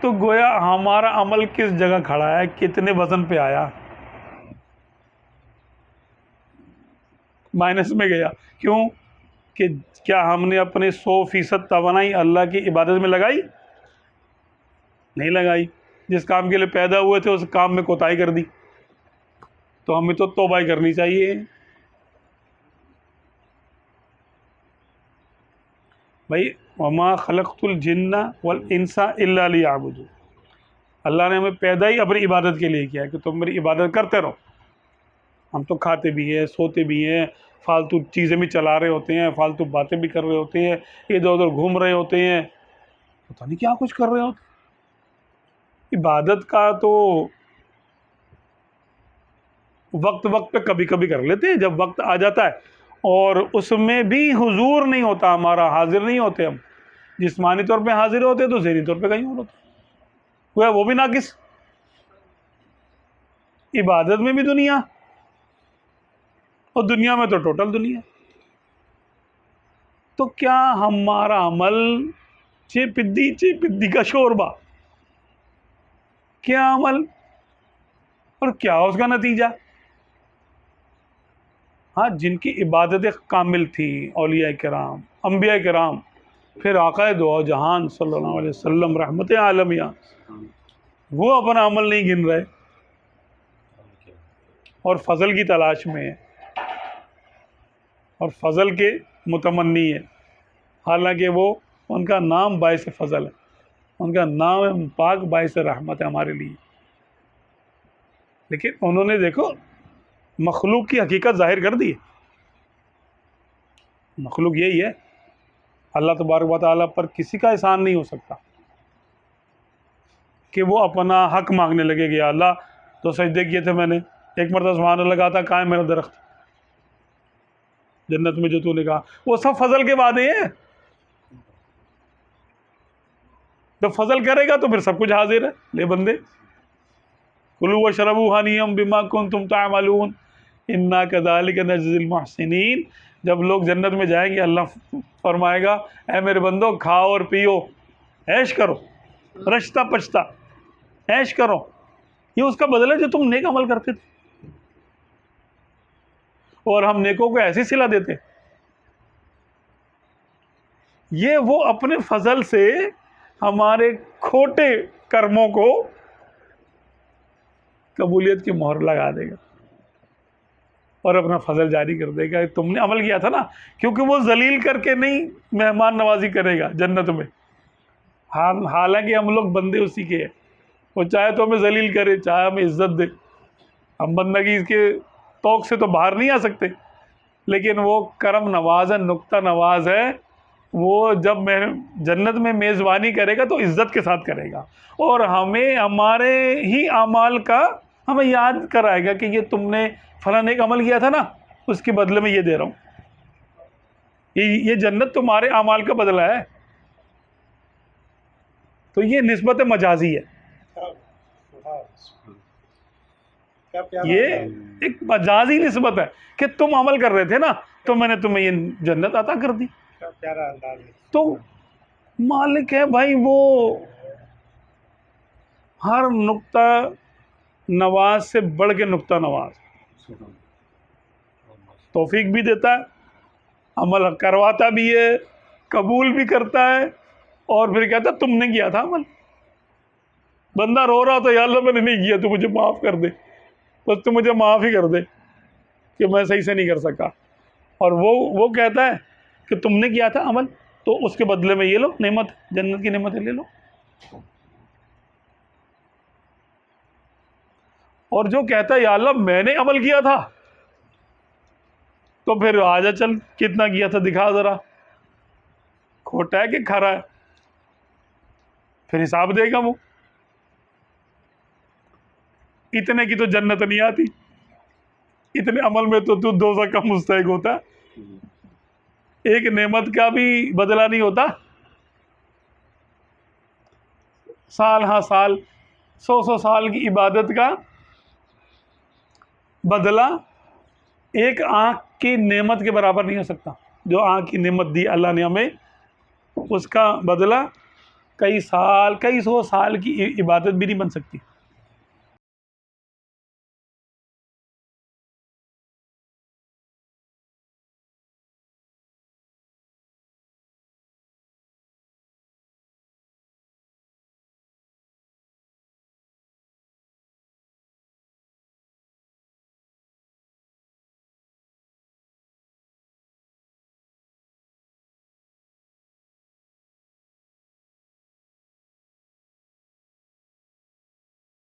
تو گویا ہمارا عمل کس جگہ کھڑا ہے، کتنے وزن پہ آیا؟ مائنس میں گیا۔ کیوں؟ کہ کیا ہم نے اپنے 100% توانائی اللہ کی عبادت میں لگائی؟ نہیں لگائی۔ جس کام کے لیے پیدا ہوئے تھے اس کام میں کوتاہی کر دی، تو ہمیں تو توبہ کرنی چاہیے۔ بھائی وما خلقت الجن والانس الا لیعبدون، اللہ نے ہمیں پیدا ہی اپنی عبادت کے لیے کیا ہے کہ تم میری عبادت کرتے رہو۔ ہم تو کھاتے بھی ہیں، سوتے بھی ہیں، فالتو چیزیں بھی چلا رہے ہوتے ہیں، فالتو باتیں بھی کر رہے ہوتے ہیں، ادھر ادھر گھوم رہے ہوتے ہیں، پتہ نہیں کیا کچھ کر رہے ہوتے ہیں۔ عبادت کا تو وقت وقت پہ کبھی کبھی کر لیتے ہیں جب وقت آ جاتا ہے، اور اس میں بھی حضور نہیں ہوتا ہمارا، حاضر نہیں ہوتے ہم۔ جسمانی طور پہ حاضر ہوتے تو ذہنی طور پہ کہیں اور ہوتے، وہ بھی ناقص۔ عبادت میں بھی دنیا، اور دنیا میں تو ٹوٹل دنیا۔ تو کیا ہمارا عمل چے پدی کا شوربہ، کیا عمل اور کیا اس کا نتیجہ؟ ہاں، جن کی عبادت کامل تھی، اولیاء کرام، انبیاء کرام، پھر آقا دو جہان صلی اللہ علیہ وسلم رحمت عالمیہ، وہ اپنا عمل نہیں گن رہے اور فضل کی تلاش میں ہے اور فضل کے متمنی ہے، حالانکہ وہ ان کا نام باعث فضل ہے، ان کا نام پاک باعث رحمت ہے ہمارے لیے، لیکن انہوں نے دیکھو مخلوق کی حقیقت ظاہر کر دی ہے۔ مخلوق یہی ہے، اللہ تبارک و تعالیٰ پر کسی کا احسان نہیں ہو سکتا کہ وہ اپنا حق مانگنے لگے گا۔ یا اللہ تو سجدے کیے تھے میں نے، ایک مرتبہ سبحان اللہ کہا تھا، کہاں ہے میرا درخت جنت میں جو تو نے کہا؟ وہ سب فضل کے وعدے ہیں۔ جب فضل کرے گا تو پھر سب کچھ حاضر ہے، لے بندے کلوا واشربوا ہنیئا بما کنتم تعملون انا کذالک نجزی المحسنین۔ جب لوگ جنت میں جائیں گے اللہ فرمائے گا اے میرے بندو کھاؤ اور پیو، عیش کرو، رشتہ پچتا عیش کرو، یہ اس کا بدلہ ہے جو تم نیک عمل کرتے تھے، اور ہم نیکوں کو ایسی صلہ دیتے۔ یہ وہ اپنے فضل سے ہمارے کھوٹے کرموں کو قبولیت کی مہر لگا دے گا اور اپنا فضل جاری کر دے گا۔ تم نے عمل کیا تھا نا، کیونکہ وہ ذلیل کر کے نہیں مہمان نوازی کرے گا جنت میں، حالانکہ ہم لوگ بندے اسی کے ہیں، وہ چاہے تو ہمیں ذلیل کرے، چاہے ہمیں عزت دے، ہم بندگی کے توق سے تو باہر نہیں آ سکتے، لیکن وہ کرم نواز ہے، نکتہ نواز ہے، وہ جب جنت میں میزبانی کرے گا تو عزت کے ساتھ کرے گا، اور ہمیں ہمارے ہی اعمال کا ہمیں یاد کرائے گا کہ یہ تم نے فلاں ایک عمل کیا تھا نا، اس کے بدلے میں یہ دے رہا ہوں، یہ جنت تمہارے اعمال کا بدلہ ہے۔ تو یہ نسبت مجازی ہے، یہ ایک مجازی نسبت ہے کہ تم عمل کر رہے تھے نا تو میں نے تمہیں یہ جنت عطا کر دی۔ تو مالک ہے بھائی، وہ ہر نقطہ نواز سے بڑھ کے نقطہ نواز، توفیق بھی دیتا ہے، عمل کرواتا بھی ہے، قبول بھی کرتا ہے، اور پھر کہتا ہے تم نے کیا تھا عمل۔ بندہ رو رہا تو یا اللہ میں نے نہیں کیا، تو مجھے معاف کر دے، بس تو مجھے معاف ہی کر دے کہ میں صحیح سے نہیں کر سکا، اور وہ کہتا ہے کہ تم نے کیا تھا عمل، تو اس کے بدلے میں یہ لو نعمت، جنت کی نعمتیں لے لو۔ اور جو کہتا ہے یا اللہ میں نے عمل کیا تھا، تو پھر آجا چل کتنا کیا تھا دکھا ذرا، کھوٹا ہے کہ کھرا ہے، پھر حساب دے گا وہ۔ اتنے کی تو جنت نہیں آتی، اتنے عمل میں تو دوزخ کا مستحق ہوتا، ایک نعمت کا بھی بدلہ نہیں ہوتا۔ سال ہاں سال، 100 سال کی عبادت کا بدلہ ایک آنکھ کی نعمت کے برابر نہیں ہو سکتا۔ جو آنکھ کی نعمت دی اللہ نے ہمیں، اس کا بدلہ کئی سال کئی سو سال کی عبادت بھی نہیں بن سکتی.